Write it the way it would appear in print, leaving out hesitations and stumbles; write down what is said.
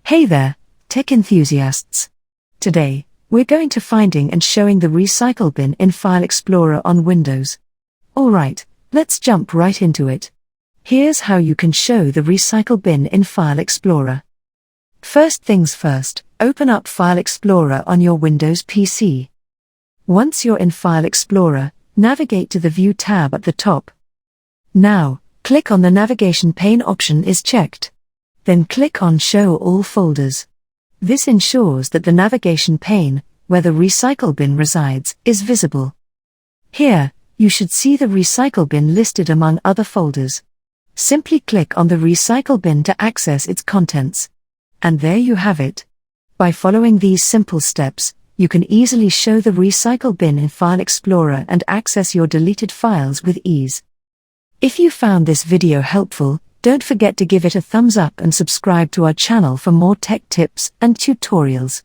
Hey there, tech enthusiasts. Today, we're going to finding and showing the Recycle Bin in File Explorer on Windows. Alright, let's jump right into it. Here's how you can show the Recycle Bin in File Explorer. First things first, open up File Explorer on your Windows PC. Once you're in File Explorer, navigate to the View tab at the top. Now, click on the navigation pane option is checked. Then click on Show All Folders. This ensures that the navigation pane, where the Recycle Bin resides, is visible. Here, you should see the Recycle Bin listed among other folders. Simply click on the Recycle Bin to access its contents. And there you have it. By following these simple steps, you can easily show the Recycle Bin in File Explorer and access your deleted files with ease. If you found this video helpful, don't forget to give it a thumbs up and subscribe to our channel for more tech tips and tutorials.